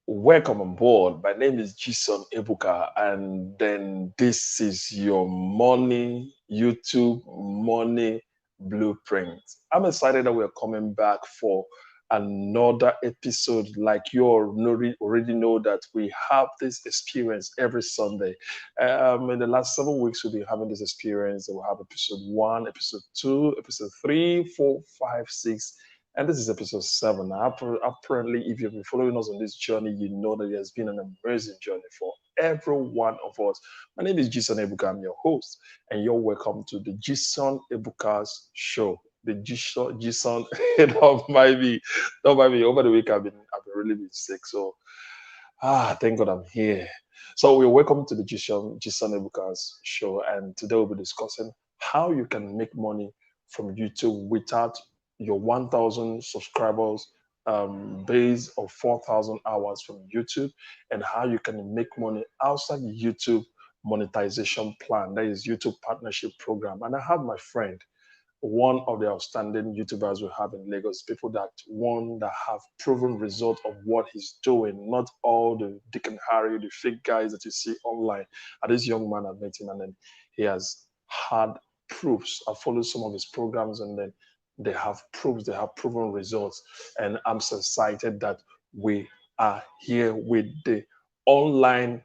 Welcome on board. My name is Jason Ebuka, and then this is your morning YouTube money blueprint. I'm excited that we're coming back for another episode. Like you already know that we have this experience every Sunday. In the last 7 weeks, we've been having this experience. We'll have episode one, episode two, episode three, four, five, six. And this is episode seven. Apparently, if you've been following us on this journey, you know that it has been an amazing journey for every one of us. My name is Jason Ebuka. I'm your host, and you're welcome to the Jason Ebuka's show. The Jason, don't mind me. Over the week, I've been really been sick, so thank God I'm here. So we're welcome to the Jason Ebuka's show, and today we'll be discussing how you can make money from YouTube without your 1,000 subscribers base of 4,000 hours from YouTube, and how you can make money outside YouTube monetization plan, that is YouTube partnership program. And I have my friend, one of the outstanding YouTubers we have in Lagos, people that have proven result of what he's doing, not all the Dick and Harry, the fake guys that you see online. And this young man, I've met him, and then he has had proofs. I followed some of his programs, and then they have proofs, they have proven results. And I'm so excited that we are here with the online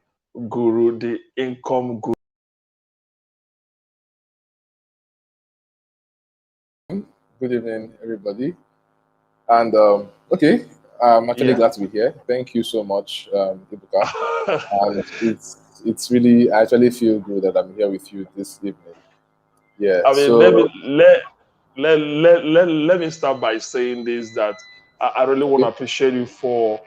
guru, the income guru. Good evening, everybody. And okay, I'm actually glad to be here. Thank you so much, Ibuka. And it's really, I actually feel good that I'm here with you this evening. Yeah. I mean, So let me start by saying this, that I really want to appreciate you for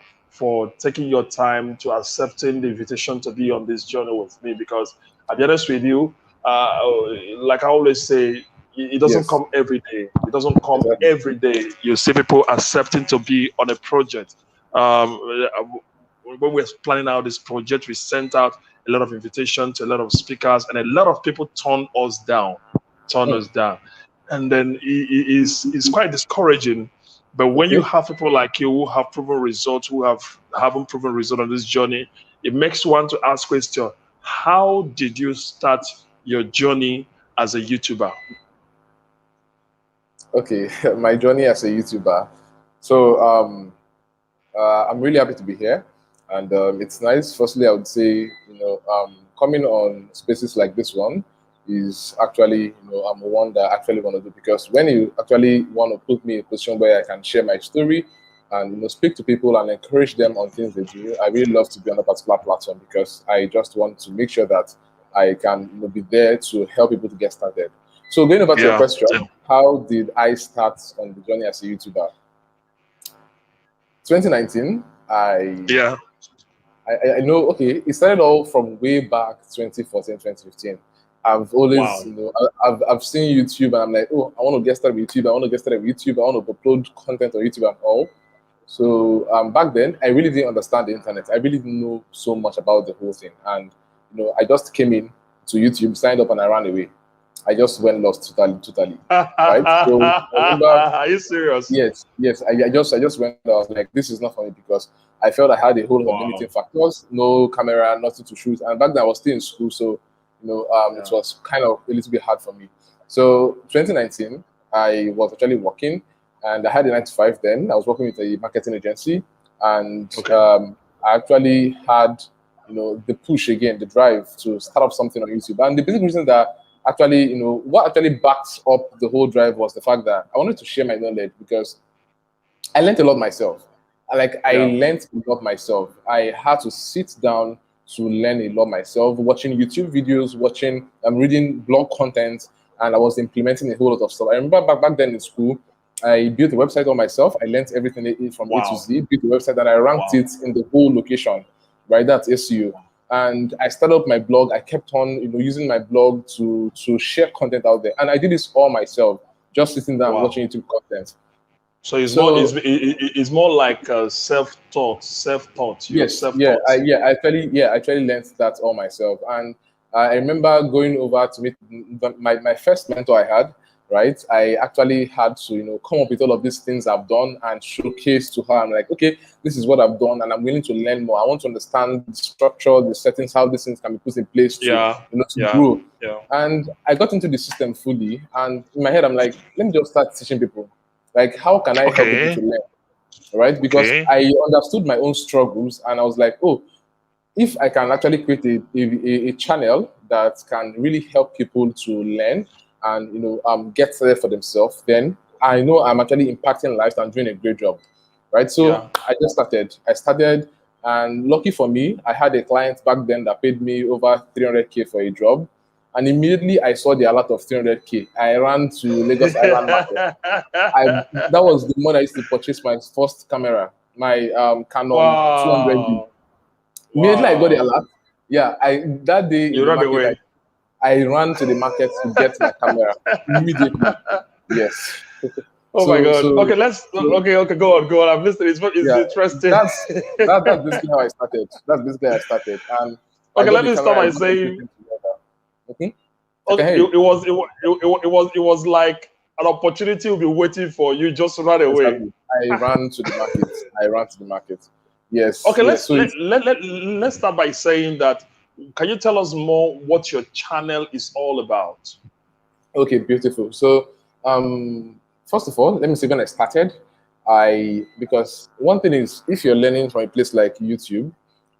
taking your time to accepting the invitation to be on this journey with me, because I'll be honest with you, like I always say, it doesn't come every day. It doesn't come every day. You see people accepting to be on a project. When we're planning out this project, we sent out a lot of invitation to a lot of speakers, and a lot of people turn us down. And then it's quite discouraging. But when you have people like you who have proven results, who haven't proven results on this journey, it makes one to ask question: how did you start your journey as a YouTuber? Okay, my journey as a YouTuber. So I'm really happy to be here, and it's nice. Firstly, I would say, coming on spaces like this one is actually, I'm one that I actually want to do, because when you actually want to put me in a position where I can share my story and speak to people and encourage them on things they do, I really love to be on a particular platform, because I just want to make sure that I can be there to help people to get started. So going over to your question, how did I start on the journey as a YouTuber? 2019, I know, okay, it started all from way back 2014, 2015. I've always, I've seen YouTube, and I'm like, oh, I want to get started with YouTube. I want to get started with YouTube. I want to upload content on YouTube and all. So back then, I really didn't understand the internet. I really didn't know so much about the whole thing. And, I just came in to YouTube, signed up, and I ran away. I just went lost totally. Right? So I remember, are you serious? Yes. I just went. I was like, this is not for me, because I felt I had a whole lot of limiting factors, no camera, nothing to shoot, and back then I was still in school, so it was kind of a little bit hard for me. So 2019, I was actually working, and I had a 9 to 5 then. I was working with a marketing agency, and I actually had the push again, the drive to start up something on YouTube. And the basic reason that actually, what actually backed up the whole drive was the fact that I wanted to share my knowledge, because I learned a lot myself. I learned a lot myself. I had to sit down to learn a lot myself, watching YouTube videos, reading blog content, and I was implementing a whole lot of stuff. I remember back then in school, I built a website on myself. I learned everything from A to Z, built a website, and I ranked it in the whole location, right? That's SEO. And I started up my blog. I kept on, using my blog to share content out there. And I did this all myself, just sitting down watching YouTube content. So it's more like self-taught. Yes, I actually learned that all myself. And I remember going over to meet my first mentor I had. right? I actually had to, come up with all of these things I've done and showcase to her. I'm like, okay, this is what I've done, and I'm willing to learn more. I want to understand the structure, the settings, how these things can be put in place to, Yeah. to Yeah. grow. Yeah. And I got into the system fully, and in my head, I'm like, let me just start teaching people. Like, how can I help people Okay. to learn? Right? Because Okay. I understood my own struggles, and I was like, oh, if I can actually create a channel that can really help people to learn and get there for themselves, then I know I'm actually impacting lives and doing a great job, right? So Yeah. I just started. And lucky for me, I had a client back then that paid me over 300K for a job, and immediately I saw the alert of 300K. I ran to Lagos Island Market. That was the money I used to purchase my first camera, my Canon 200D. Wow. Immediately I got the Wow. alert. Yeah, I that day in You the ran market, away. I ran to the market to get my camera immediately. Yes. Oh my So God. so Okay, let's so okay, go on, go on. I'm listening. It's yeah, interesting. that's basically how I started. That's basically how I started. And I Okay, got let the me start camera, I by got saying everything together. Okay. I can okay, hear you. it was like an opportunity will be waiting for you, just run away. Exactly. I ran to the market. I ran to the market. Yes, Okay, yes. So it's let's start by saying that. Can you tell us more what your channel is all about? okay, beautiful. So, first of all, let me say when I started, because one thing is if you're learning from a place like YouTube,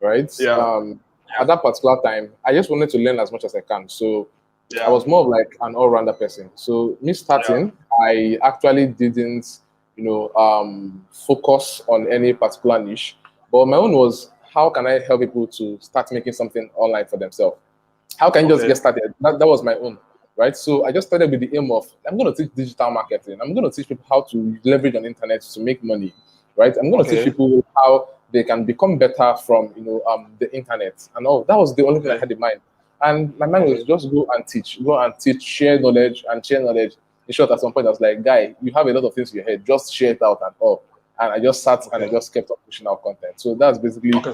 right? Yeah, At that particular time, I just wanted to learn as much as I can. So, I yeah, was more of like an all-rounder person. So, me yeah. starting, I actually didn't, focus on any particular niche. But my own was how can I help people to start making something online for themselves? How can you just get Okay, started? That was my own, right? So I just started with the aim of I'm going to teach digital marketing. I'm going to teach people how to leverage on internet to make money, right? I'm going to teach okay, people how they can become better from the internet and all. That was the only thing I okay, had in mind. And my mind was okay, just go and teach, share knowledge and share knowledge. In short, at some point I was like, guy, you have a lot of things in your head, just share it out and all. And I just sat and I okay, just kept on pushing out content. So that's basically okay.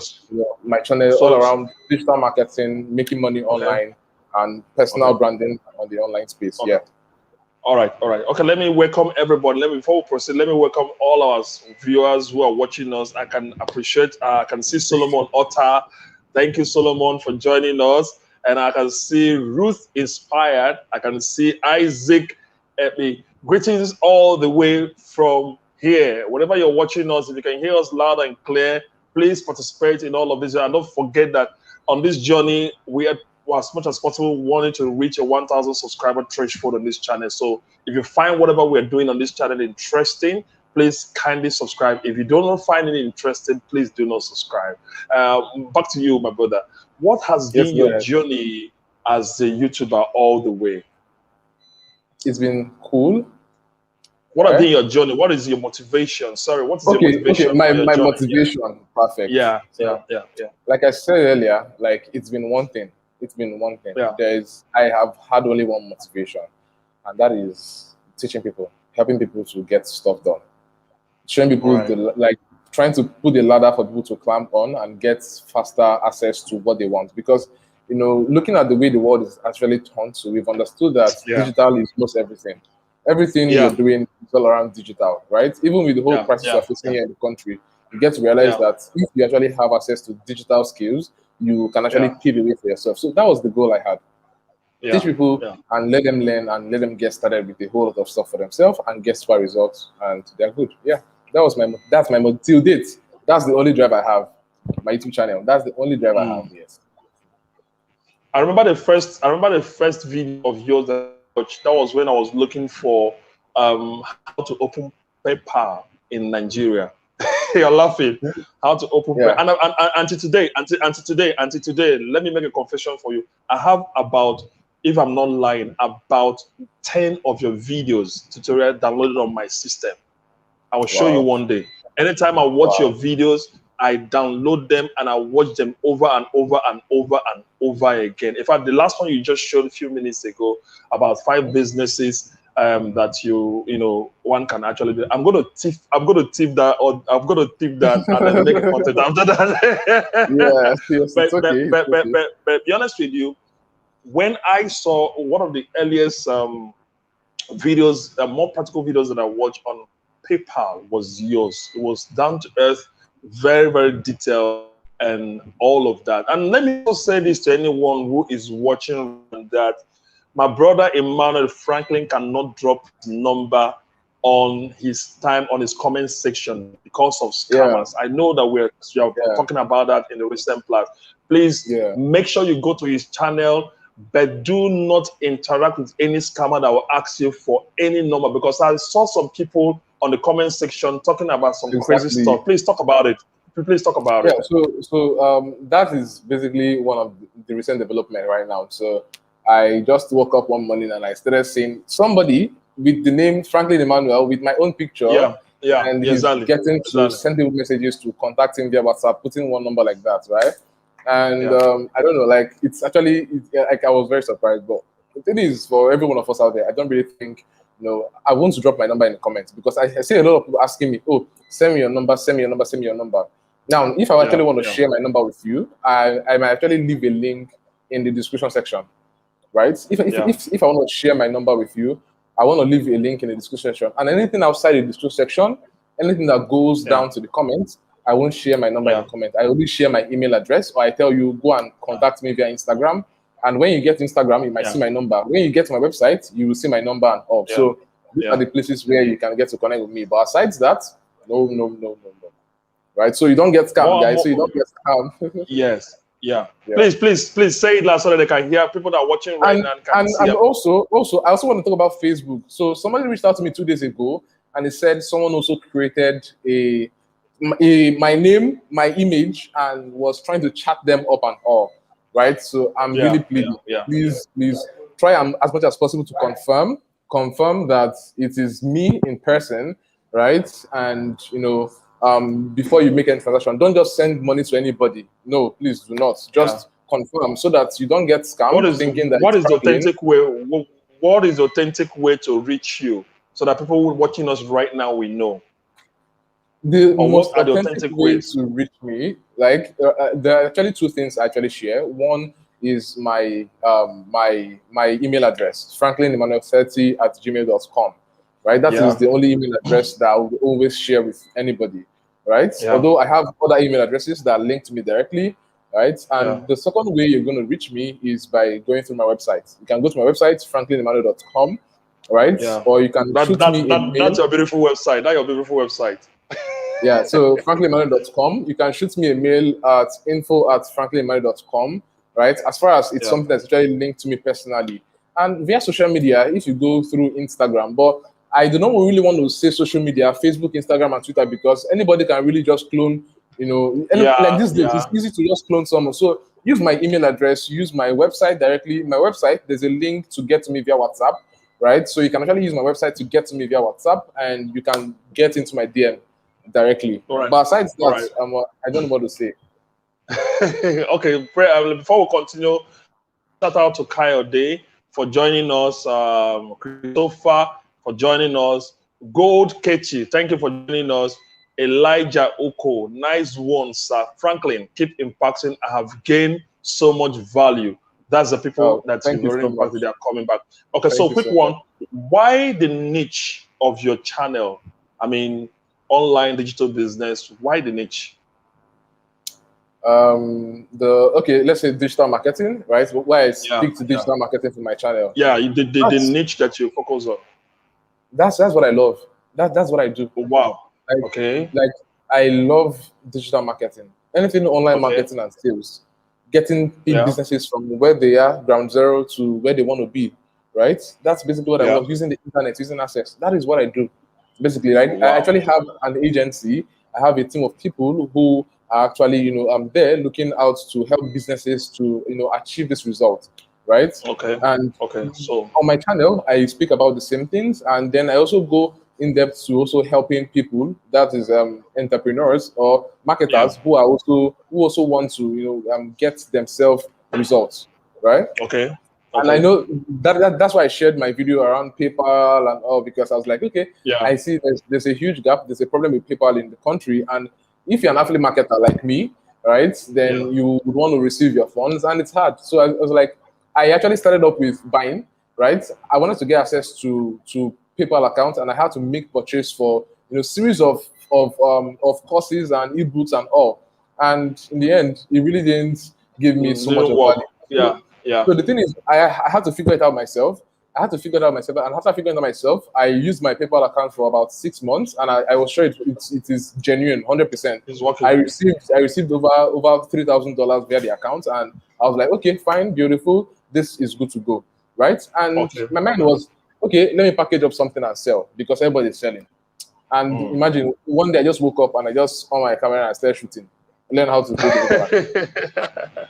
my channel all So, around digital marketing, making money okay, online, and personal okay, branding on the online space. okay. Yeah. All right, all right. Okay, let me welcome everybody. Before we proceed, let me welcome all our viewers who are watching us. I can appreciate, I can see Solomon Otta. Thank you, Solomon, for joining us. And I can see Ruth Inspired. I can see Isaac Epi. Greetings all the way from here. Wherever you're watching us, if you can hear us loud and clear, please participate in all of this. And don't forget that on this journey, we are as much as possible wanting to reach a 1,000 subscriber threshold on this channel. So if you find whatever we're doing on this channel interesting, please kindly subscribe. If you don't find it interesting, please do not subscribe. Back to you, my brother. What has Yes, been go your ahead. journey as a YouTuber all the way? It's been cool. What has been Eh? your journey? What is your motivation? Sorry, what is your Okay. motivation My for your my journey? Yeah, motivation, perfect. yeah, yeah, So, yeah, yeah, like I said earlier, like it's been one thing. It's been one thing. yeah. I have had only one motivation, and that is teaching people, helping people to get stuff done, showing All people right. trying to put a ladder for people to climb on and get faster access to what they want. Because looking at the way the world is actually turned to, we've understood that Yeah, digital is most everything. Everything you're yeah, doing is all around digital, right? Even with the whole yeah, crisis we're yeah, facing yeah, here in the country, you get to realize yeah, that if you actually have access to digital skills, you can actually yeah, pave the way for yourself. So that was the goal I had. Teach yeah, people yeah. and let them learn and let them get started with a whole lot of stuff for themselves and get super results and they're good. Yeah, that's my till date. That's the only drive I have. My YouTube channel. That's the only drive I have. Mm. Yes. I remember the first video of yours that I watched. That was when I was looking for how to open PayPal in Nigeria. You're laughing. How to open PayPal. Yeah. And until today, let me make a confession for you. I have about, if I'm not lying, about 10 of your videos tutorial downloaded on my system. I will show you Wow. one day. Anytime I watch your Wow. videos, I download them and I watch them over and over and over and over again. In fact, the last one you just showed a few minutes ago about 5 businesses that one can actually do. I'm gonna tip that, or I'm gonna tip that and then make a content after that. Yes. Yes. It's okay. It's okay. But be honest with you, when I saw one of the earliest videos, more practical videos that I watched on PayPal was yours. It was down to earth, very, very detailed, and all of that. And let me also say this to anyone who is watching, that my brother Emmanuel Franklin cannot drop his number on his comment section because of scammers. I know that we are talking about that in the recent past. Please make sure you go to his channel, but do not interact with any scammer that will ask you for any number, because I saw some people on the comment section talking about some crazy stuff. Please talk about it. Please talk about it. So that is basically one of the recent development right now. So I just woke up one morning and I started seeing somebody with the name Franklin Emmanuel with my own picture. And he's getting to send people messages to contact him via WhatsApp, putting one number like that, right? And I don't know, like it's actually like I was very surprised, but the thing is, for every one of us out there, I don't really think, I want to drop my number in the comments, because I see a lot of people asking me, oh, send me your number, send me your number, send me your number. Now, if I actually want to share my number with you, I might actually leave a link in the description section, right? If I want to share my number with you, I want to leave a link in the description section. And anything outside the description section, anything that goes down to the comments, I won't share my number in the comment. I only share my email address, or I tell you, go and contact me via Instagram. And when you get Instagram, you might see my number. When you get to my website, you will see my number and all. So these are the places where you can get to connect with me. But aside that, no. Right? So you don't get scammed, guys. So you don't get scammed. Yes. Please say it loud so that they can hear. People that are watching right now can see. And also, I also want to talk about Facebook. So somebody reached out to me 2 days ago, and they said someone also created my name, my image, and was trying to chat them up and all. Right? So I'm really pleading. Please try as much as possible to confirm that it is me in person, right? And before you make any transaction, don't just send money to anybody. No, please do not. Just confirm, so that you don't get scammed. What is the authentic way? What is the authentic way to reach you, so that people watching us right now will know? The most authentic way to reach me, like there are actually two things I actually share. One is my email address, franklinemmanuel30@gmail.com. Right, that is the only email address that I will always share with anybody. Right, although I have other email addresses that link to me directly. Right, and the second way you're going to reach me is by going through my website. You can go to my website, franklinemmanuel.com. Right, or you can shoot me a mail. That's your beautiful website. That's your beautiful website. So franklinemmanuel.com. You can shoot me a mail at info@franklinemmanuel.com. Right, as far as it's something that's actually linked to me personally, and via social media, if you go through Instagram. But I do not really want to say social media, Facebook, Instagram, and Twitter, because anybody can really just clone. Like these days, it's easy to just clone someone. So use my email address, use my website directly. My website, there's a link to get to me via WhatsApp. Right, so you can actually use my website to get to me via WhatsApp, and you can get into my DM directly. But aside that, I don't know what to say. Okay, before we continue, shout out to Kyle Day for joining us, Christopher for joining us, Gold Kechi, thank you for joining us, Elijah Oko, nice one, sir. Franklin, keep impacting. I have gained so much value. That's the people that you've already impacted. They are coming back. Okay, so quick one. Why the niche of your channel? I mean, online digital business. Why the niche? Let's say digital marketing, right? Why I speak to digital marketing for my channel. The niche that you focus on. That's what I love. That's what I do. Wow. Like I love digital marketing. Anything online marketing and sales. Getting big businesses from where they are, ground zero, to where they want to be. Right? That's basically what I love. Using the internet, using access. That is what I do. Basically, right? I actually have an agency. I have a team of people who are actually, I'm there looking out to help businesses to, achieve this result, right? So on my channel, I speak about the same things, and then I also go in depth to also helping people, that is entrepreneurs or marketers who also want to, get themselves results, right? And I know that's why I shared my video around PayPal and all, because I was like, I see there's a huge gap. There's a problem with PayPal in the country. And if you're an affiliate marketer like me, right, then you would want to receive your funds, and it's hard. So I was like, I actually started up with buying, right? I wanted to get access to PayPal account, and I had to make purchase for series of courses and ebooks and all. And in the end, it really didn't give me so much Didn't of work. value. Yeah, yeah. So the thing is, I had to figure it out myself. And after figuring it out myself, I used my PayPal account for about 6 months, and I was sure it is genuine, 100%. It's working. I received over $3,000 via the account, and I was like, okay, fine, beautiful, this is good to go, right? And my mind was, okay, let me package up something and sell because everybody's selling. And imagine one day I just woke up and I just on my camera and I started shooting. Learn how to do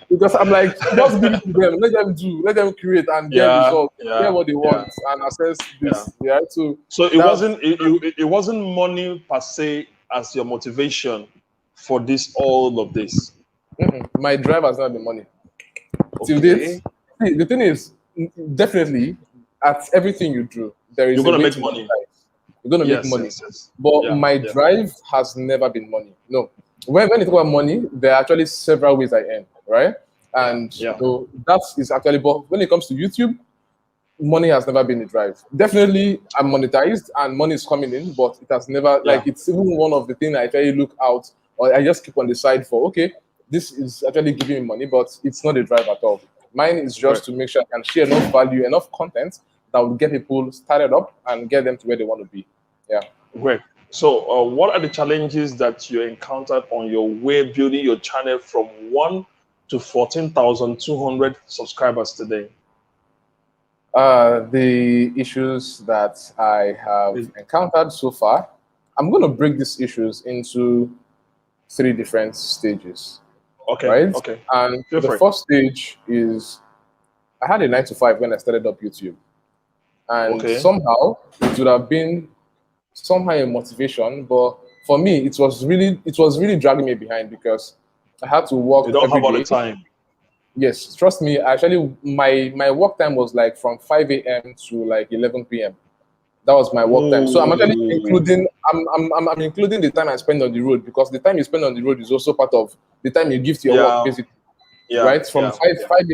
because I'm like, just give it to them, let them create and get results, get what they want and access this. Yeah. So it wasn't money per se as your motivation for all of this. My drive has not been money. Till date. See, the thing is, definitely at everything you do, there is you're gonna a way make to money. You're gonna make money. But my drive has never been money. No. When you talk about money, there are actually several ways I earn, right? And so that is actually, but when it comes to YouTube, money has never been a drive. Definitely, I'm monetized and money is coming in, but it has never, like, it's even one of the things I actually look out, or I just keep on the side for, okay, this is actually giving me money, but it's not a drive at all. Mine is just to make sure I can share enough value, enough content that will get people started up and get them to where they want to be. Yeah. Great. So what are the challenges that you encountered on your way building your channel from 1 to 14,200 subscribers today? The issues that I have encountered so far, I'm going to break these issues into 3 different stages. Okay. Right? Okay. And the first stage is I had a 9-to-5 when I started up YouTube. And somehow it would have been somehow a motivation, but for me it was really dragging me behind because I had to work. You don't have all the time. Yes, trust me. Actually, my work time was like from 5 a.m. to like 11 p.m. That was my work time. So I'm actually including I'm including the time I spend on the road, because the time you spend on the road is also part of the time you give to your work, basically. Right, from 5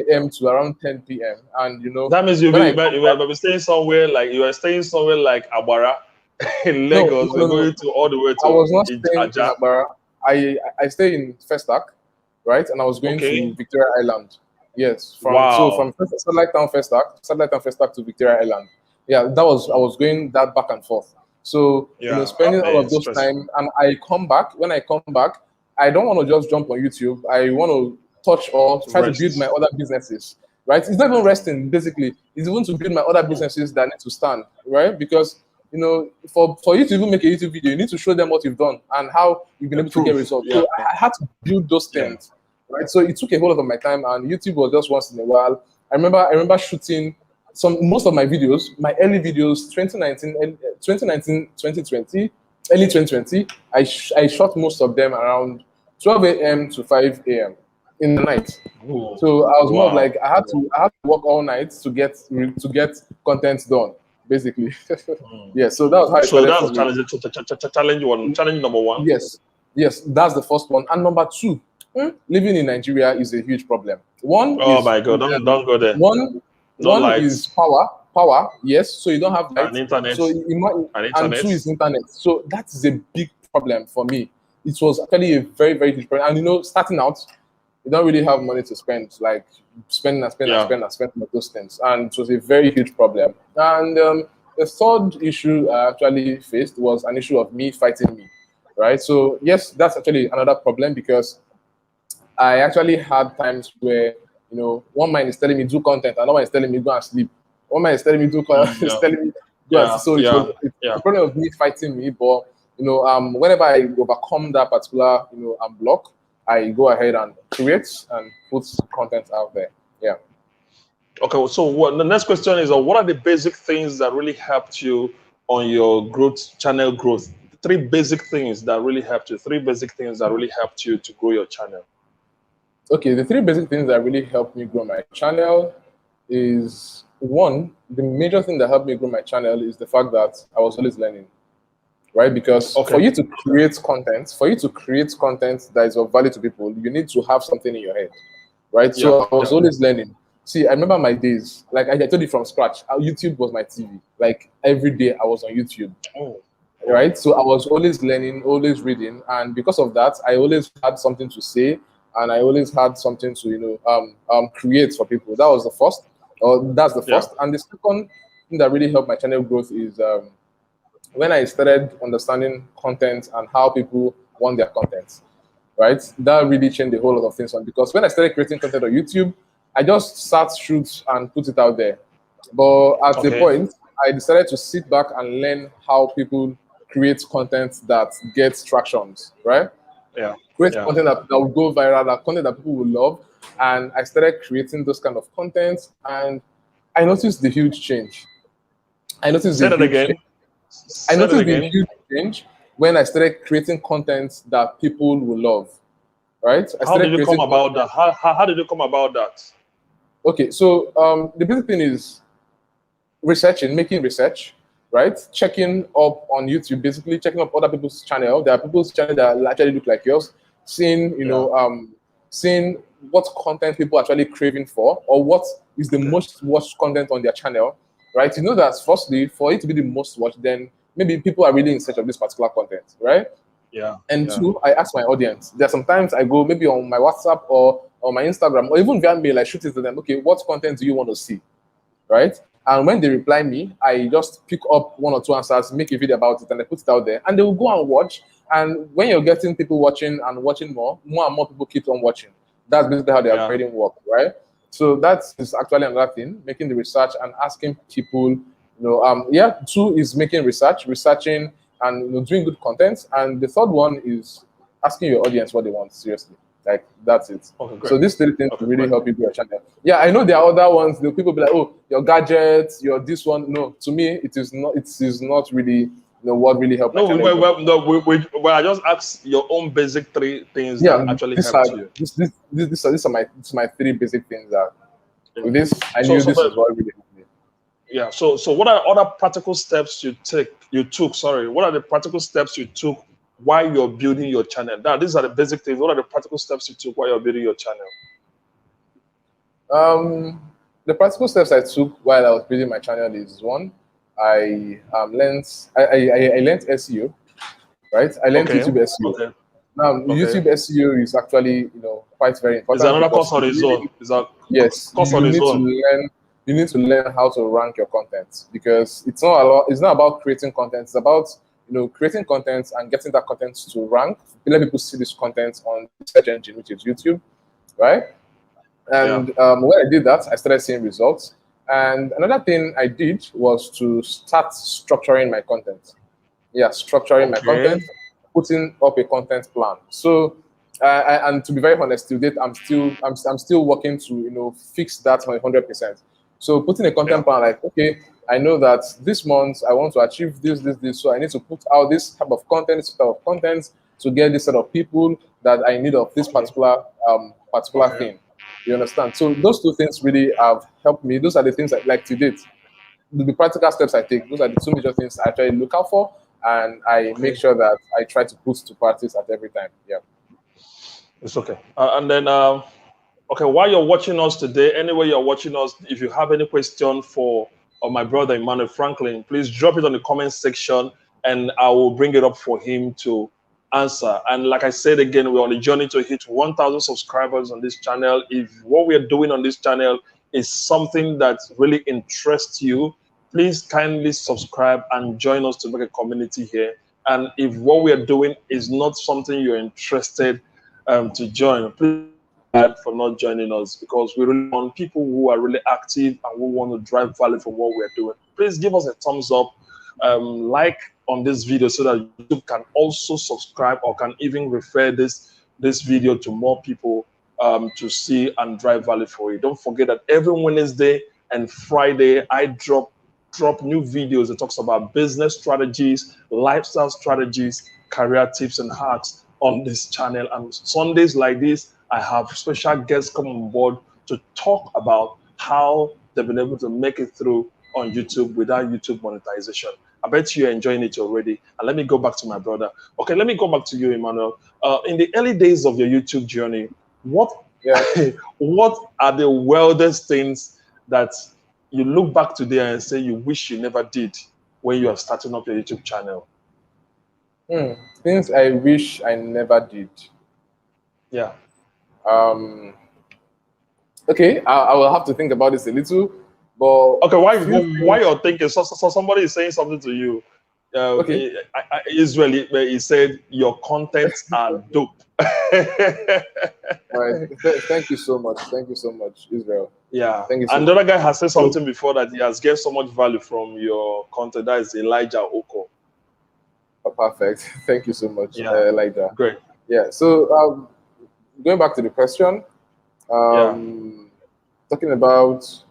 a.m. to around 10 p.m. And that means you were staying somewhere like Abara in Lagos. No. Going to all the way to. I was not staying in Abara. I stay in Festac, right? And I was going to Victoria Island. Yes, from Satellite Town Festac to Victoria Island. Yeah, I was going that back and forth. So spending all of those time, and I come back. When I come back, I don't want to just jump on YouTube. I want to touch or try to build my other businesses, right? It's not even resting, basically. It's even to build my other businesses that need to stand, right? Because, for you to even make a YouTube video, you need to show them what you've done and how you've been able to get results. So I had to build those things, right? So it took a whole lot of my time, and YouTube was just once in a while. I remember shooting most of my videos, my early videos, 2019, 2020, early 2020. I shot most of them around 12 a.m. to 5 a.m. in the night. Ooh. So I was more of like I had to work all night to get content done, basically. Yeah, so that was how. So that was challenge number one. Yes, that's the first one. And number 2, living in Nigeria is a huge problem. My God, don't go there. One is power. Yes, so you don't have light. And internet. So and 2 is internet. So that is a big problem for me. It was actually a very, very huge problem. And starting out, you don't really have money to spend, like spend on those things. And it was a very huge problem. And the third issue I actually faced was an issue of me fighting me, right? So yes, that's actually another problem, because I actually had times where, one mind is telling me do content, another one is telling me go and sleep. One mind is telling me do content, is telling me go and sleep. So it's the problem of me fighting me, but whenever I overcome that particular block, I go ahead and create and put content out there. Yeah. Okay. So the next question is, what are the basic things that really helped you on your channel growth? 3 basic things that really helped you. 3 basic things that really helped you to grow your channel. Okay, the 3 basic things that really helped me grow my channel is, 1, the major thing that helped me grow my channel is the fact that I was always learning. Right? Because for you to create content that is of value to people, you need to have something in your head, right? So I was always learning. See, I remember my days. Like I told you from scratch, YouTube was my TV. Like every day I was on YouTube. Oh, wow. Right? So I was always learning, always reading, and because of that, I always had something to say, and I always had something to create for people. That was the first, or that's the Yeah. first, and the second thing that really helped my channel growth is when I started understanding content and how people want their content. Right? That really changed a whole lot of things on because when I started creating content on YouTube, I just sat, shoot, and put it out there. But at the Okay. point, I decided to sit back and learn how people create content that gets tractions, right? Yeah. Create Yeah. content that will go viral, that content that people will love. And I started creating those kind of content, and I noticed the huge change. I noticed the Say that huge again. change. I Say that noticed the again. huge change when I started creating content that people will love, right? I How did started you come creating about content. that? How did you come about that? Okay, so the basic thing is researching, making research, right? Checking up on YouTube, basically checking up other people's channel. There are people's channel that actually look like yours, seeing, Yeah. seeing what content people are actually craving for, or what is the Okay. most watched content on their channel, right? You know that firstly, for it to be the most watched, then maybe people are really in search of this particular content, right? Yeah. And Yeah. two, I ask my audience. There are sometimes I go maybe on my WhatsApp or on my Instagram or even via mail, I shoot it to them. Okay, what content do you want to see? Right? And when they reply me, I just pick up one or two answers, make a video about it, and I put it out there. And they will go and watch. And when you're getting people watching and watching more, more and more people keep on watching. That's basically how the Yeah. algorithm works, right? So that is actually another thing, making the research and asking people, two is making research, researching and doing good content. And the third one is asking your audience what they want, seriously. Like that's it. Okay, great. So these three things Okay, will really great. help you grow your channel. Yeah, I know there are other ones. The people be like, "Oh, your gadgets, your this one." No, to me, it is not. It is not really what really helped my No, channel grow. no, I just asked your own basic three things that Yeah, actually these are helped you. these are my three basic things that Yeah. with this I So, knew so, this but is what really helped me. yeah. So, what are other practical steps you took? Sorry, what are the practical steps you took while you're building your channel? Now, these are the basic things. What are the practical steps you took while you're building your channel? The practical steps I took while I was building my channel is one, I learned SEO, right? I learned Okay. YouTube SEO. Okay. Now, Okay. YouTube SEO is actually, quite very Is there important another course because on its own? Is that yes, course on its own? you need to learn how to rank your content because it's not about creating content. It's about creating content and getting that content to rank. Let people see this content on the search engine, which is YouTube, right? Yeah. And when I did that, I started seeing results. And another thing I did was to start structuring my content. Yeah, structuring my Okay. content, putting up a content plan. So, and to be very honest, to date, I'm still working to fix that 100%. So, putting a Yeah. content plan, like okay, I know that this month I want to achieve this. So I need to put out this type of content, to get this set of people that I need of this Okay. particular Okay. thing. You understand? So those two things really have helped me. Those are the things like to date the practical steps I take. Those are the two major things I actually look out for, and I make Okay. sure that I try to put to practice at every time. Yeah. It's okay. And then, okay, while you're watching us today, anyway you're watching us, if you have any question for my brother Emmanuel Franklin, please drop it on the comment section, and I will bring it up for him to answer. And like I said again, we're on a journey to hit 1,000 subscribers on this channel. If what we're doing on this channel is something that really interests you, please kindly subscribe and join us to make a community here. And if what we are doing is not something you're interested to join, please for not joining us, because we really want people who are really active and who want to drive value from what we're doing. Please give us a thumbs up, like on this video, so that YouTube can also subscribe or can even refer this video to more people to see and drive value for you. Don't forget that every Wednesday and Friday I drop new videos that talks about business strategies, lifestyle strategies, career tips and hacks on this channel. And Sundays like this, I have special guests come on board to talk about how they've been able to make it through on YouTube without YouTube monetization. I bet you're enjoying it already. And let me go back to my brother. Okay, let me go back to you, Emmanuel. In the early days of your YouTube journey, what Yeah. What are the wildest things that you look back today and say you wish you never did when you are starting up your YouTube channel? Things I wish I never did. Yeah. Okay, I will have to think about this a little, but Okay, why things, you're thinking? So somebody is saying something to you. okay. Israeli, he said your contents are dope. All right. Thank you so much. Thank you so much, Israel. Yeah. Thank you so And much. the other guy has said So, something before that he has gained so much value from your content. That is Elijah Oko. perfect. Thank you so much, Yeah. Elijah. Great. Yeah. So going back to the question, Yeah. talking about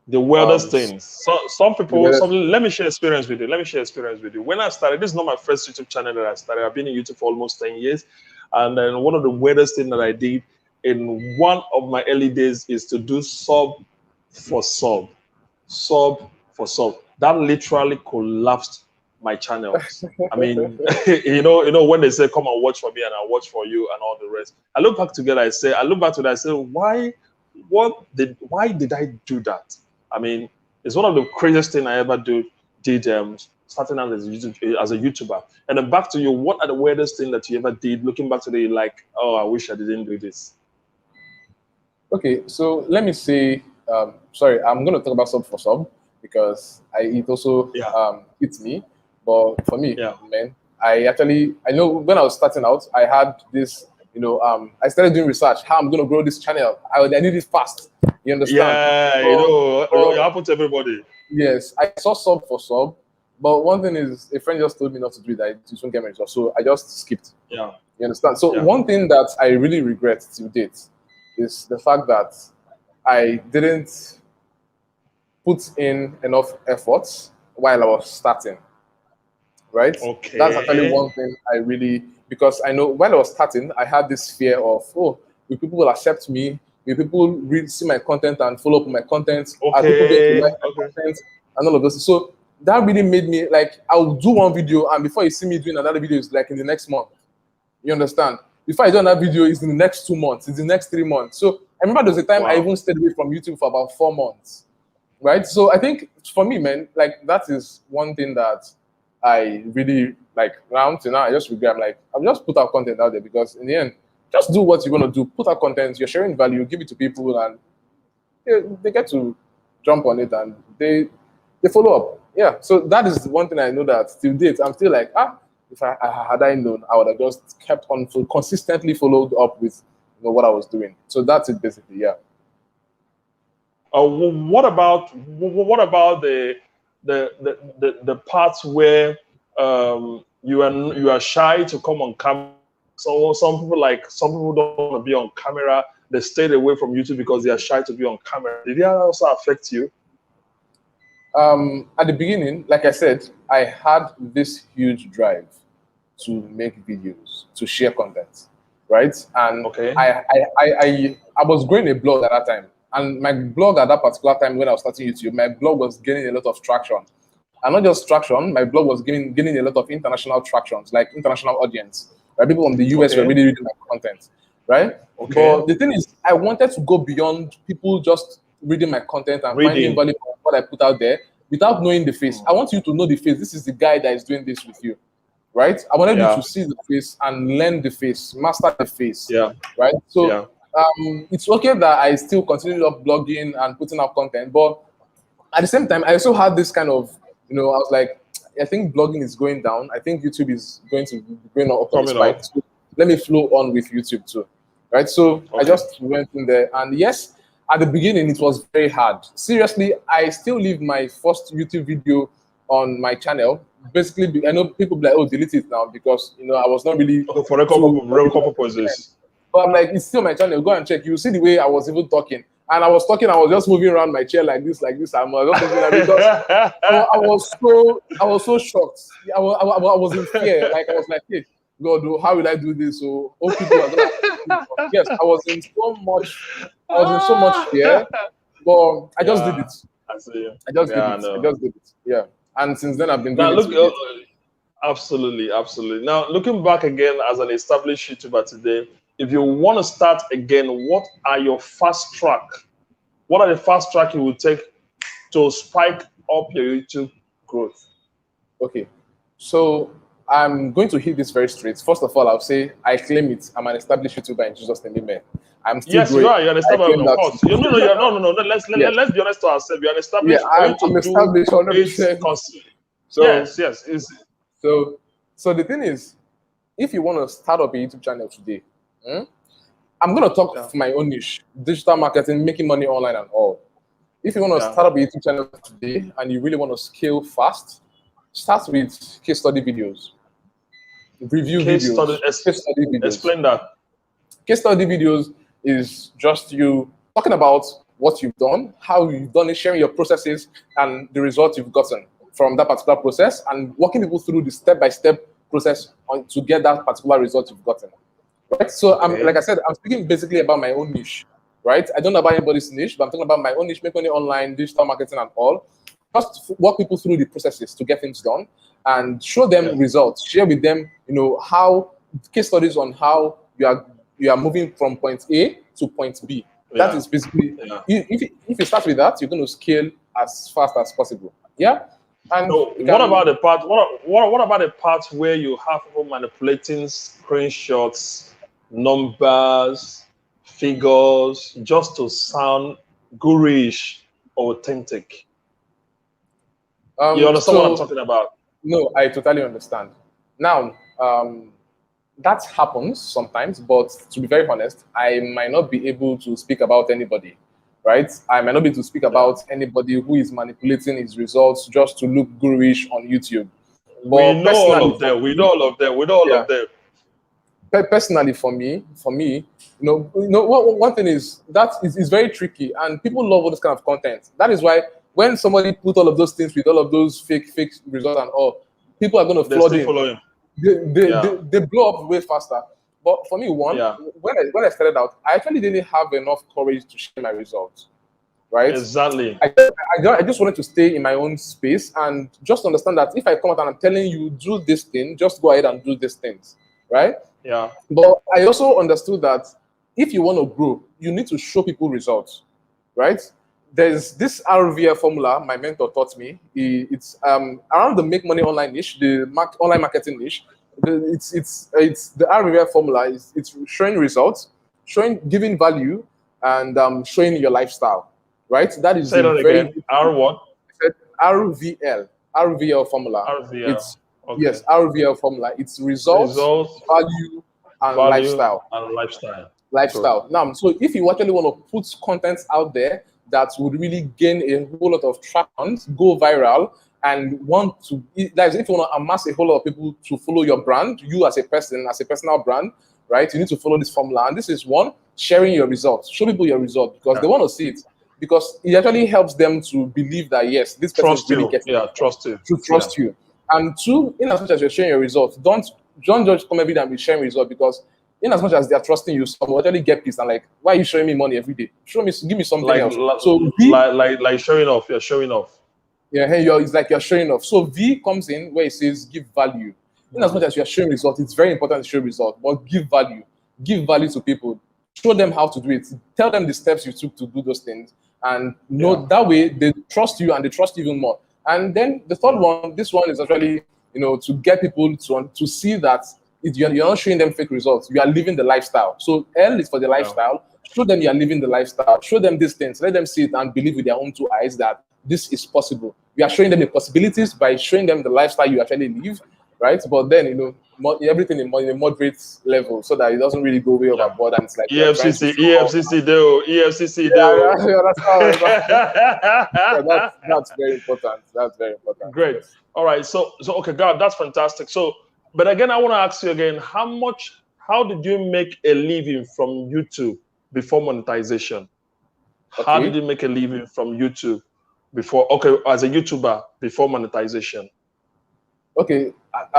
The weirdest s- things. So some the people, weather. let me share experience with you. Let me share experience with you. When I started, this is not my first YouTube channel that I started. I've been in YouTube for almost 10 years. And then one of the weirdest things that I did in one of my early days is to do sub for sub. Sub for sub. That literally collapsed my channels. I mean, when they say come and watch for me and I watch for you and all the rest. I look back together, I look back to that, I say, why did I do that? I mean, it's one of the craziest things I ever did starting out as a YouTuber. And then back to you, what are the weirdest things that you ever did? Looking back today, like, oh, I wish I didn't do this. Okay, so let me say, sorry, I'm going to talk about sub for sub because it also hits me. But for me, man, I know when I was starting out, I had this, I started doing research, how I'm going to grow this channel. I need it fast. You understand? Yeah, it happened to everybody. Yes, I saw sub for sub, but one thing is, a friend just told me not to do it, that it won't get me results, so I just skipped. Yeah. You understand? So one thing that I really regret to date is the fact that I didn't put in enough efforts while I was starting. Right? Okay. That's actually one thing I really, because I know when I was starting, I had this fear of, will people accept me? Will people see my content and follow up my content? Okay. Are people going to like my content? And all of those. So that really made me like, I'll do one video, and before you see me doing another video, it's like in the next month. You understand? Before I do another video, it's in the next 2 months, it's the next 3 months. So I remember there was a time I even stayed away from YouTube for about 4 months. Right? So I think for me, man, like that is one thing that I really like. Now to now, I just regret. I'm like, I've just put out content out there because in the end, just do what you want to do. Put out content. You're sharing value. Give it to people, and they get to jump on it and they follow up. Yeah. So that is one thing I know that till date, I'm still like, if I had I known, I would have just kept on consistently followed up with what I was doing. So that's it basically. Yeah. What about the parts where you are shy to come on camera? So some people don't want to be on camera. They stayed away from YouTube because they are shy to be on camera. Did that also affect you? At the beginning, like I said, I had this huge drive to make videos, to share content, right? And okay. I was growing a blog at that time. And my blog at that particular time when I was starting YouTube, my blog was gaining a lot of traction. And not just traction, my blog was gaining a lot of international tractions, like international audience. Right? People from the US were really reading my content, right? Okay. But the thing is, I wanted to go beyond people just reading my content and finding value from what I put out there without knowing the face. I want you to know the face. This is the guy that is doing this with you, right? I wanted you to see the face and learn the face, master the face, right? So it's okay that I still continue up blogging and putting out content, but at the same time, I also had this kind of, I was like, I think blogging is going down. I think YouTube is going to be going up on the spike. So let me flow on with YouTube too, right? So I just went in there, and yes, at the beginning it was very hard. Seriously, I still leave my first YouTube video on my channel. Basically, I know people be like, oh, delete it now because I was not really for record purposes. But I'm like, it's still my channel. Go and check. You see the way I was even talking. And I was talking, I was just moving around my chair like this. I was just moving around because I was so shocked. I was in fear. Like I was like, hey, God, how will I do this? So all people are gonna yes, I was in so much fear. But I just did it. I just did it. Yeah. And since then I've been doing it. Absolutely. Now looking back again as an established YouTuber today, if you want to start again, what are your fast track? What are the fast track you will take to spike up your YouTube growth? Okay, so I'm going to hit this very straight. First of all, I'll say I claim it. I'm an established YouTuber in Jesus' name, amen. I'm still Yes, you growing. are. You're an I established, claim of that. course. You no, no, you're no, no, no. Yes. Let's be honest to ourselves. You're an Yeah, established for you I'm to do established it. 100%. So, Yes, yes. Is so the thing is, if you want to start up a YouTube channel today, I'm going to talk for my own niche, digital marketing, making money online and all. If you want to start up a YouTube channel today and you really want to scale fast, start with case study videos, review videos, case study videos. Explain that. Case study videos is just you talking about what you've done, how you've done it, sharing your processes and the results you've gotten from that particular process, and walking people through the step-by-step process to get that particular result you've gotten. Right? So, like I said, I'm speaking basically about my own niche. Right? I don't know about anybody's niche, but I'm talking about my own niche, make money online, digital marketing, and all. Just walk people through the processes to get things done and show them results. Share with them, how case studies on how you are moving from point A to point B. That is basically if you start with that, you're going to scale as fast as possible. Yeah. And so what about the part? What about the part where you have people manipulating screenshots, numbers, figures, just to sound gurish or authentic? You understand what I'm talking about? No, I totally understand. Now, that happens sometimes, but to be very honest, I might not be able to speak about anybody, right? I might not be able to speak about anybody who is manipulating his results just to look gurish on YouTube. But we know all of them. We know all of them. We know all of them. Personally, for me, one thing is that is very tricky, and people love all this kind of content. That is why when somebody put all of those things with all of those fake results and all, people are going to flood in. Follow him. They blow up way faster. But for me, when I started out, I actually didn't have enough courage to share my results. Right? Exactly. I just wanted to stay in my own space and just understand that if I come out and I'm telling you do this thing, just go ahead and do these things. Right? Yeah. But I also understood that if you want to grow, you need to show people results. Right? There's this RVL formula my mentor taught me. It's around the make money online niche, the online marketing niche. It's the RVL formula. It's showing results, giving value, and showing your lifestyle. Right? That is Say that again. R what? RVL formula. RVL. It's yes, RVL formula. It's results, value, and lifestyle. And lifestyle. Lifestyle. Now, so if you actually want to put content out there that would really gain a whole lot of traction, go viral, and want to, that is, if you want to amass a whole lot of people to follow your brand, you as a person, as a personal brand, right? You need to follow this formula. And this is one, sharing your results. Show people your results because they want to see it. Because it actually helps them to believe that, yes, this person is really getting it. Trust you. To trust you. And two, in as much as you're sharing your results, don't just come every day and be sharing results because in as much as they are trusting you, some will actually get pissed and like, why are you showing me money every day? Give me something else. So like showing off. You're showing off. Yeah, hey, it's like you're showing off. So V comes in where it says give value. In as much as you're showing results, it's very important to show results, but give value. Give value to people. Show them how to do it. Tell them the steps you took to do those things. And that way they trust you and they trust you even more. And then the third one, this one is actually, to get people to see that you're not showing them fake results. You are living the lifestyle. So L is for the lifestyle. Show them you are living the lifestyle. Show them these things. Let them see it and believe with their own two eyes that this is possible. You are showing them the possibilities by showing them the lifestyle you actually live, right? But then, everything in a moderate level so that it doesn't really go way overboard and it's like EFCC that's very important. That's very important. Great. Yes. All right. So okay, God, that's fantastic. So, but again, I want to ask you again, how did you make a living from YouTube before monetization? Okay. How did you make a living from YouTube as a YouTuber before monetization? Okay,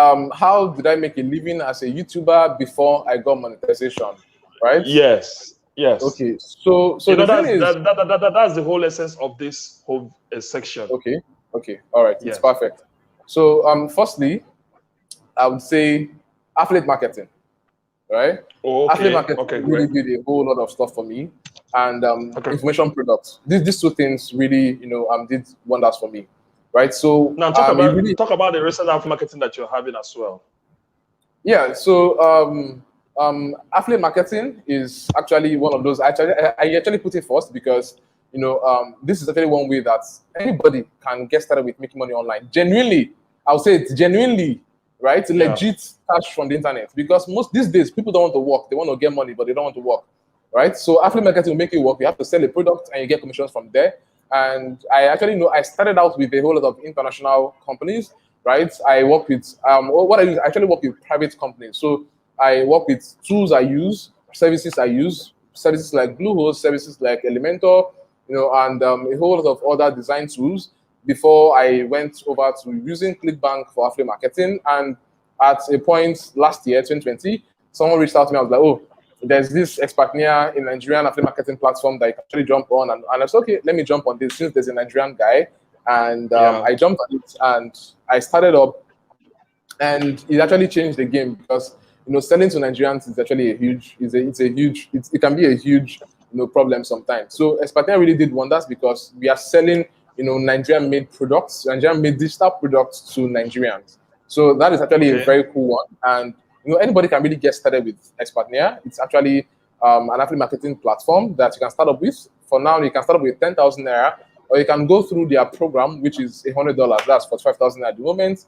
how did I make a living as a YouTuber before I got monetization, right? Yes. Okay, so that's the whole essence of this whole section. Okay, all right, it's perfect. So, firstly, I would say affiliate marketing. right? Oh, Affiliate okay. marketing Okay, really great. did a whole lot of stuff for me, and Okay. information products. These two things really, did wonders for me, right? So Now it really, talk about the recent affiliate marketing that you're having as well. yeah. So affiliate marketing is actually one of those. I actually put it first because this is actually one way that anybody can get started with making money online. Genuinely, I would say it's genuinely right, Yeah. legit cash from the internet. Because most these days people don't want to work; they want to get money, but they don't want to work, right? So affiliate marketing will make it work. You have to sell a product and you get commissions from there. And I actually know I started out with a whole lot of international companies, right? I work with what I do is I actually work with private companies. So I work with tools I use, services like Bluehost, services like Elementor, and a whole lot of other design tools before I went over to using ClickBank for affiliate marketing. And at a point last year, 2020, someone reached out to me. I was like, oh, there's this Expatnia in Nigerian affiliate marketing platform that you can actually jump on. And I said, okay, let me jump on this since there's a Nigerian guy. And Yeah. I jumped on it and I started up, and it actually changed the game because selling to Nigerians is actually it can be a huge problem sometimes. So Espana really did wonders because we are selling Nigerian made products, Nigerian made digital products to Nigerians. So that is actually a Okay. very cool one, and anybody can really get started with Espana. It's actually an affiliate marketing platform that you can start up with. For now, you can start up with 10,000 naira, or you can go through their program, which is $100. That's for 5,000 at the moment.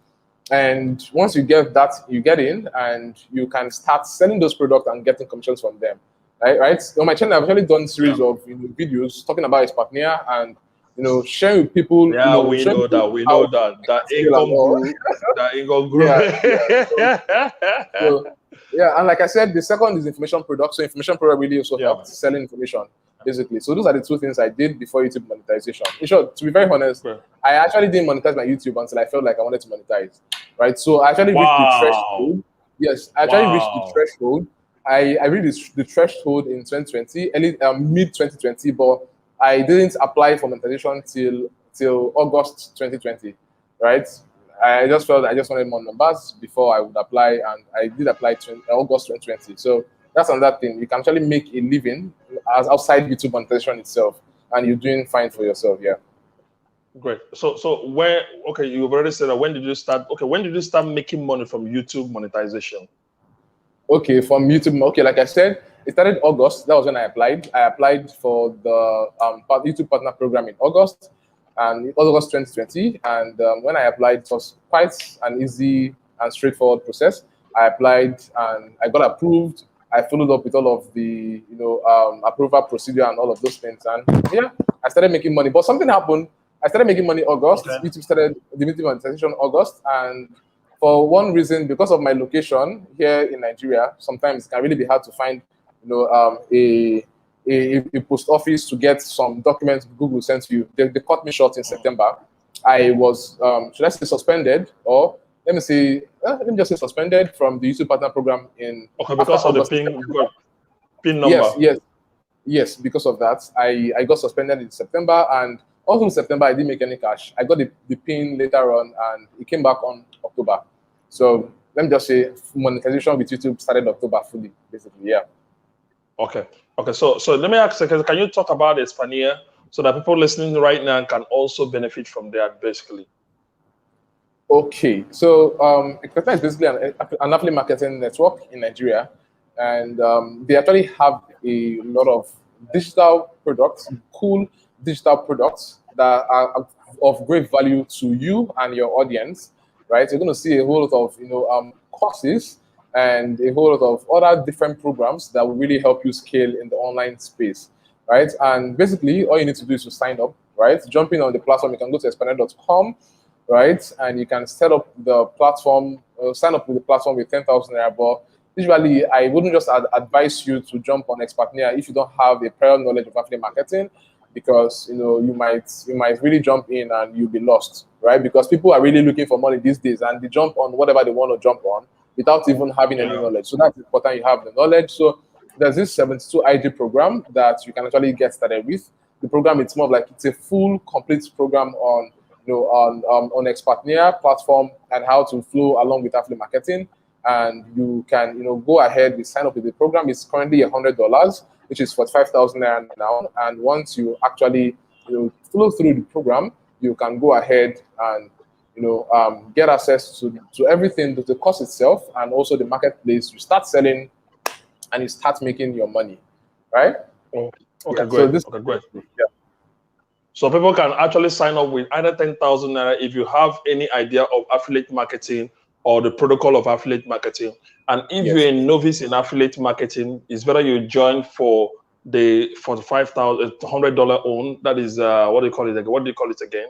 And once you get that, you get in and you can start selling those products and getting commissions from them. Right? On my channel, I've actually done a series of videos talking about his partner and sharing with people, Yeah, we showing know people that. We how know that. That scale and income all. grew. That income grew. Yeah, so yeah, and like I said, the second is information product. So information product really also Yeah. helped selling information, basically. So those are the two things I did before YouTube monetization. In short, to be very honest, Great. I actually didn't monetize my YouTube until I felt like I wanted to monetize, right? So I actually reached the Wow. threshold. Yes, I actually reached the Wow. threshold. I reached the threshold in 2020, early mid 2020, but I didn't apply for monetization till August 2020, right? I just felt I just wanted more numbers before I would apply, and I did apply August 2020. So that's another thing. You can actually make a living as outside YouTube monetization itself, and you're doing fine for yourself. Yeah. Great. So where, okay, you've already said that. When did you start? Okay, when did you start making money from YouTube monetization? Okay, from YouTube. Okay, like I said, it started August. That was when I applied. I applied for the YouTube Partner Program in August, and August 2020. And when I applied, it was quite an easy and straightforward process. I applied and I got approved. I followed up with all of the approval procedure and all of those things. And yeah, I started making money. But something happened. I started making money August. Okay. YouTube started the YouTube monetization August, and for one reason, because of my location here in Nigeria, sometimes it can really be hard to find, a post office to get some documents Google sent to you. They cut me short in September. I was, should I say, suspended, or let me just say suspended from the YouTube Partner Program in Okay, after because of the August. pin Yes, number. yes. Because of that, I got suspended in September, and also in September I didn't make any cash. I got the pin later on, and it came back on October. So let me just say monetization with YouTube started October fully, basically. Yeah. Okay. Okay. So let me ask you, can you talk about Espana so that people listening right now can also benefit from that, basically? Okay. So Expecta is basically an affiliate marketing network in Nigeria, and they actually have a lot of digital products, cool digital products that are of great value to you and your audience. Right? You're going to see a whole lot of courses and a whole lot of other different programs that will really help you scale in the online space. Right? And basically, all you need to do is to sign up. Right? Jumping on the platform, you can go to espana.com, right? And you can set up the platform, sign up with the platform with 10,000 naira. But usually, I wouldn't just advise you to jump on Expatnia if you don't have a prior knowledge of affiliate marketing, because you might really jump in and you'll be lost, right? Because people are really looking for money these days, and they jump on whatever they want to jump on without even having any knowledge. So that's important. You have the knowledge. So there's this 72 IG program that you can actually get started with. The program, it's more of like it's a full, complete program on Expatnia platform and how to flow along with affiliate marketing. and you can, go ahead and sign up with the program. It's currently $100, which is 45,000 naira now. And once you actually, follow through the program, you can go ahead and, get access to everything, to the course itself, and also the marketplace. You start selling, and you start making your money, right? Oh, okay, Yeah, great. so this, okay, great. yeah. So people can actually sign up with either 10,000 naira if you have any idea of affiliate marketing or the protocol of affiliate marketing. And if Yes. you're a novice in affiliate marketing, it's better you join for the $45,100 own. That is what do you call it again? What do you call it again?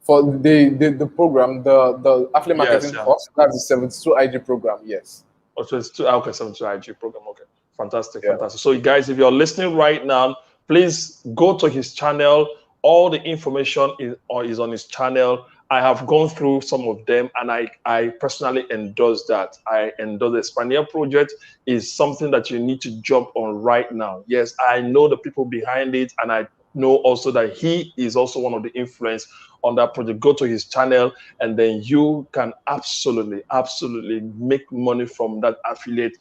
For the program, the affiliate marketing course, that's the 72 IG program. Yes. Oh, so it's okay, 72 IG program. Okay, fantastic, Yeah. fantastic. So, guys, if you're listening right now, please go to his channel. All the information is on his channel. I have gone through some of them, and I personally endorse that. I endorse the Espana project is something that you need to jump on right now. Yes, I know the people behind it, and I know also that he is also one of the influence on that project. Go to his channel, and then you can absolutely make money from that affiliate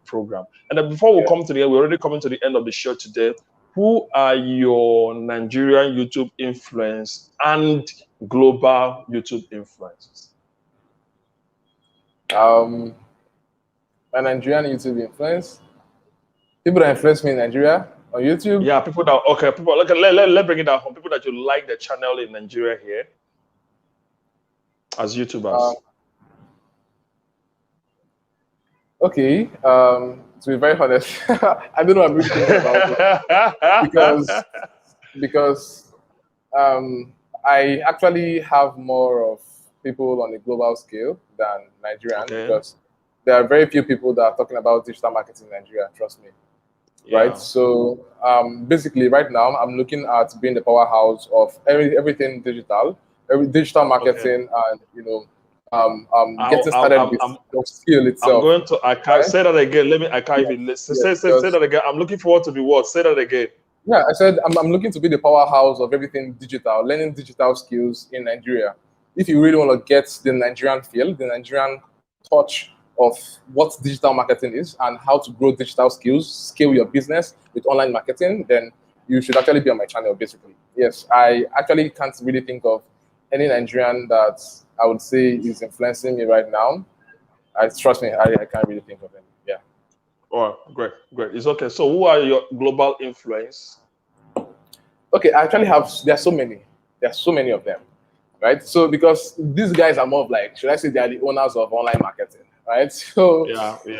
program. And then before we come to the end, we're already coming to the end of the show today. Who are your Nigerian YouTube influence and global YouTube influencers? My Nigerian YouTube influence. People that influence me in Nigeria on YouTube. Yeah, people that let's bring it down from people that you like the channel in Nigeria here as YouTubers. Okay, to be very honest, I don't know what I'm really thinking about because I actually have more of people on a global scale than Nigerian, because there are very few people that are talking about digital marketing in Nigeria, trust me. Yeah. Right? So basically right now I'm looking at being the powerhouse of everything digital, digital marketing, and getting started with the skill itself. I'm going to archive. Say that again. Let me archive it. Say that again. I'm looking forward to the word. Say that again. Yeah, I said I'm looking to be the powerhouse of everything digital, learning digital skills in Nigeria. If you really want to get the Nigerian feel, the Nigerian touch of what digital marketing is and how to grow digital skills, scale your business with online marketing, then you should actually be on my channel, basically. Yes, I actually can't really think of any Nigerian that I would say is influencing me right now. Trust me, I can't really think of them. Yeah. Oh, great. It's okay. So who are your global influence? Okay, I actually have, there are so many of them, right? So because these guys are more of like, should I say they are the owners of online marketing, right? So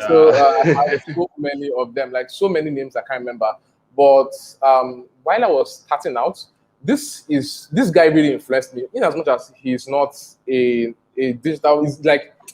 so I have so many of them, like so many names I can't remember. But while I was starting out, this guy really influenced me, in as much as he's not a digital,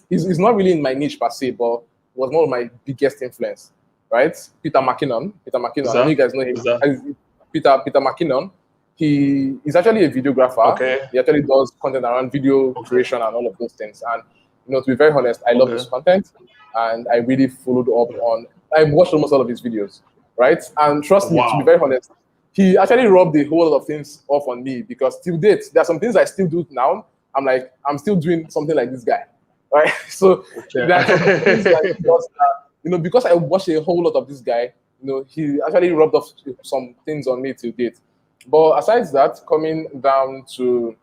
he's not really in my niche per se, but was one of my biggest influence, right? Peter McKinnon, I know you guys know him. Peter McKinnon. He is actually a videographer. Okay. He actually does content around video creation and all of those things. And to be very honest, I love his content, and I really followed up on. I watched almost all of his videos, right? And trust me, to be very honest, he actually rubbed a whole lot of things off on me, because till date, there are some things I still do now. I'm like, I'm still doing something like this guy, right? So there are some things like because I watched a whole lot of this guy. He actually rubbed off some things on me till date. But aside that, coming down to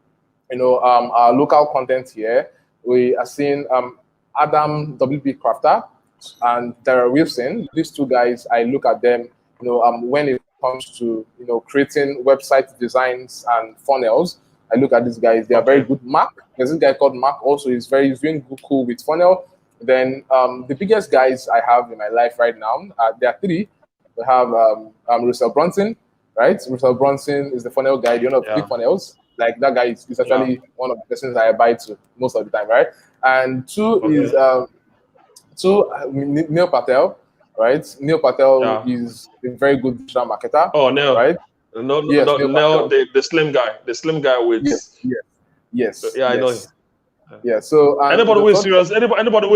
our local content here, we are seeing Adam WP Crafter and Dara Wilson. These two guys, I look at them, when it comes to creating website designs and funnels. I look at these guys; they are very good. Mark, there's this guy called Mark. Also, he's doing cool with funnel. Then the biggest guys I have in my life right now, there are three. We have Russell Brunson, right? Russell Brunson is the funnel guy, the owner of Big Funnels. Like, that guy is actually one of the persons I buy to most of the time, right? And two is Neil Patel, right? Neil Patel is a very good digital marketer. Oh, Neil, right? No, Neil, the slim guy with yes. I know him. Yeah. So anybody who is serious, anybody who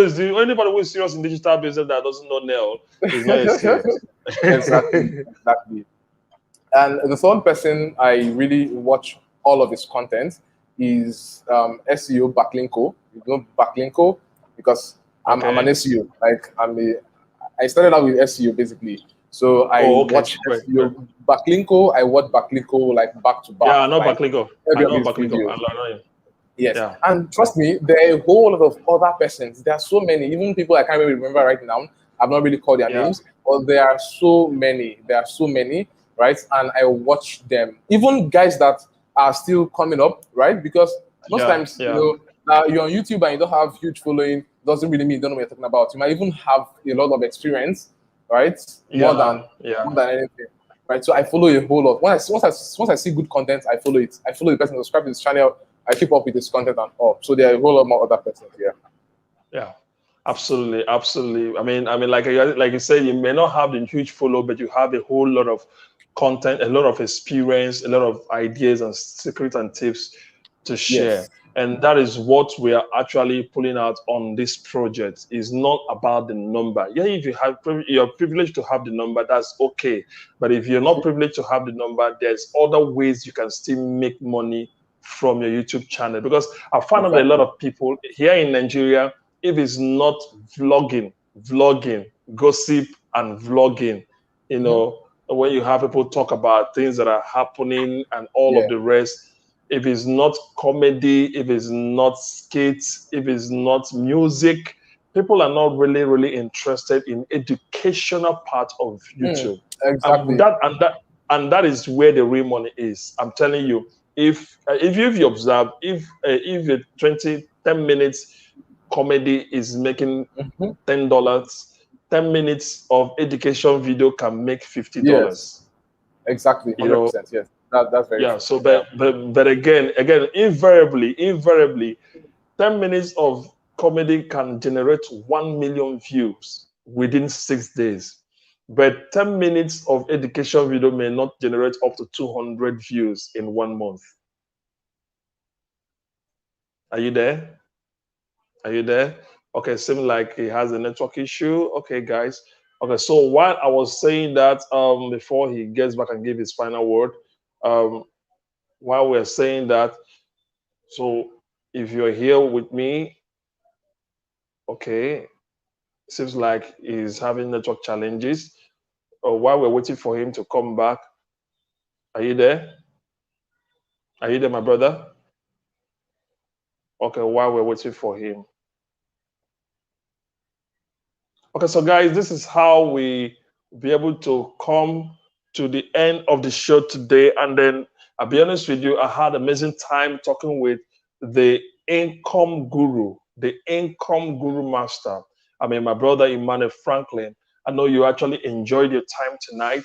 is serious in digital business that doesn't know Neil is not serious. Exactly. And the third person I really watch all of his content is SEO Backlinko. You know Backlinko. because I'm an SEO. Like I started out with SEO basically. So I watch SEO Backlinko. I watch Backlinko like back to back. Yeah, I know like, Backlinko. Every I of know his Backlinko. videos. I know him. Yes, yeah. And trust me, there are a whole lot of other persons. There are so many, even people I can't really remember right now. I've not really called their names, but there are so many. There are so many, right? And I watch them. Even guys that are still coming up, right? Because most times, you know, you're on YouTube and you don't have huge following, doesn't really mean you don't know what you're talking about. You might even have a lot of experience, right? More than anything. Right. So I follow a whole lot. Once I see good content, I follow it. I follow the person, subscribe to this channel. I keep up with this content and all. So there are a whole lot more other persons here. Yeah, absolutely, absolutely. I mean, like you said, you may not have the huge follow, but you have a whole lot of content, a lot of experience, a lot of ideas and secrets and tips to share. Yes. And that is what we are actually pulling out on this project. Is not about the number. Yeah, if you're privileged to have the number, that's okay. But if you're not privileged to have the number, there's other ways you can still make money from your YouTube channel. Because I found out a lot of people here in Nigeria, if it's not vlogging, gossip and vlogging, you know, when you have people talk about things that are happening and all of the rest, if it's not comedy, if it's not skits, if it's not music, people are not really interested in educational part of YouTube. Exactly. And that is where the real money is. I'm telling you, if you observe, if a 10 minutes comedy is making $10, 10 minutes of education video can make $50. Yes. Exactly. 100%. Yes. That's very true. So but again, invariably, 10 minutes of comedy can generate 1 million views within 6 days. But 10 minutes of education video may not generate up to 200 views in 1 month. Are you there? Are you there? Okay, seems like he has a network issue. Okay, guys. Okay, so while I was saying that, before he gets back and give his final word, while we're saying that, so if you're here with me, okay, seems like he's having network challenges. While we're waiting for him to come back, are you there? Are you there, my brother? Okay, while we're waiting for him. Okay, so guys, this is how we be able to come to the end of the show today. And then I'll be honest with you, I had an amazing time talking with the income guru master. I mean, my brother Emmanuel Franklin. I know you actually enjoyed your time tonight,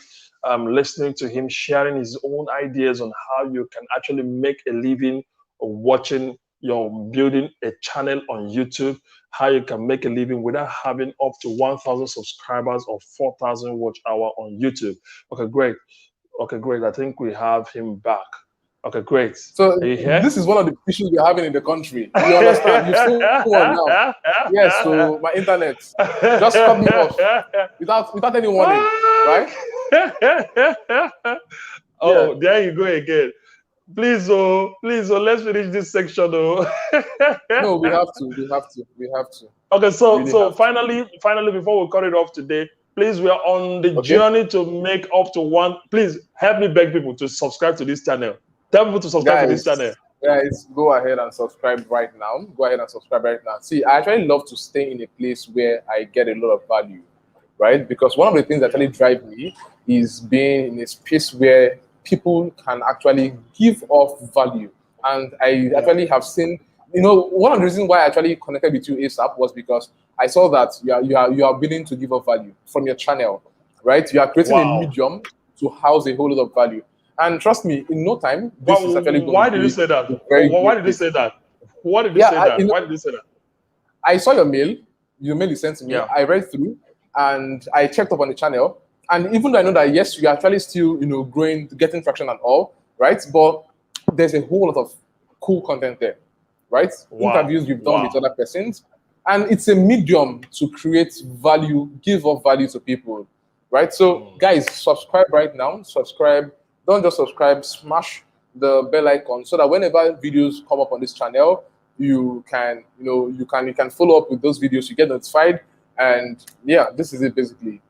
listening to him sharing his own ideas on how you can actually make a living watching building a channel on YouTube, how you can make a living without having up to 1,000 subscribers or 4,000 watch hour on YouTube. Okay, great. I think we have him back. Okay, great. So are you here? This is one of the issues we're having in the country. You understand? You've seen one now. Yes, so my internet just cut me off without any warning, right? Oh, there you go again. Please, let's finish this section, No, we have to. Okay, so finally, before we cut it off today, please, we are on the journey to make up to one. Please help me beg people to subscribe to this channel. Tell people to subscribe to this channel. Guys, go ahead and subscribe right now. See, I actually love to stay in a place where I get a lot of value, right? Because one of the things that actually drive me is being in a space where people can actually give off value. And I actually have seen, one of the reasons why I actually connected with you ASAP was because I saw that you are willing to give off value from your channel, right? You are creating a medium to house a whole lot of value. And trust me, in no time, this is actually going Why did you say that? Why did you say that? Why did you say that? I saw your mail. Your mail you sent to me. I read through and I checked up on the channel. And even though I know that, yes, you're actually still, growing, getting traction and all, right? But there's a whole lot of cool content there, right? Interviews you've done with other persons. And it's a medium to create value, give off value to people, right? So, guys, subscribe right now. Subscribe. Don't just subscribe. Smash the bell icon so that whenever videos come up on this channel, you can, you can follow up with those videos, you get notified, and yeah, this is it basically.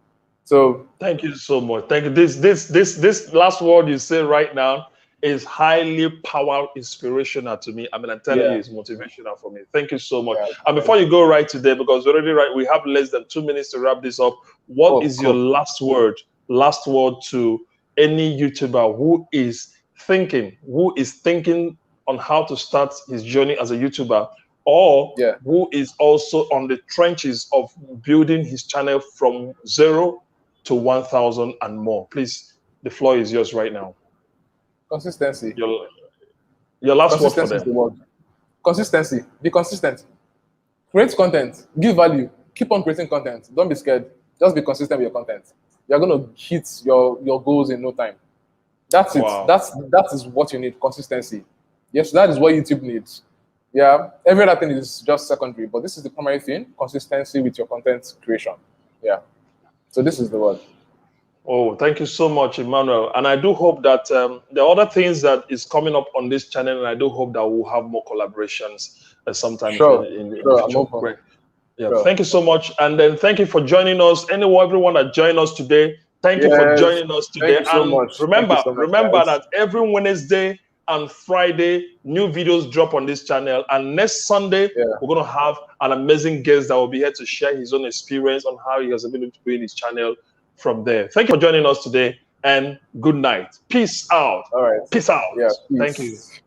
So thank you so much. Thank you. This last word you say right now is highly power inspirational to me. I mean, I'm telling you, yeah, it's motivational for me. Thank you so much. yeah, And thank before you you. go right today, because we're already right, we have less than 2 minutes to wrap this up. What Oh, is your cool. last word? Last word to any YouTuber who is thinking on how to start his journey as a YouTuber, or Yeah. who is also on the trenches of building his channel from 0 to 1,000 and more. Please, the floor is yours right now. Consistency. Your, your last word for Consistency is them. the word. Consistency. Be consistent. Create content. Give value. Keep on creating content. Don't be scared. Just be consistent with your content. You're gonna hit your goals in no time. That's it. Wow. That is what you need. Consistency. Yes, that is what YouTube needs. Yeah. Every other thing is just secondary, but this is the primary thing. Consistency with your content creation. Yeah. So this is the word. Oh, thank you so much, Emmanuel. And I do hope that the other things that is coming up on this channel, and I do hope that we'll have more collaborations sometime Sure. in the Sure. I'm future. open. Great. Yeah, Sure. thank you so much. And then thank you for joining us. Everyone that joined us today, thank you for Yes. joining us Thank today. you so And much. Thank you remember, so much, remember guys. that every Wednesday and Friday, new videos drop on this channel. And next Sunday, Yeah. we're going to have an amazing guest that will be here to share his own experience on how he has been able to build his channel from there. Thank you for joining us today, and good night. Peace out. All right. Peace out. Yeah. Thank you. Peace.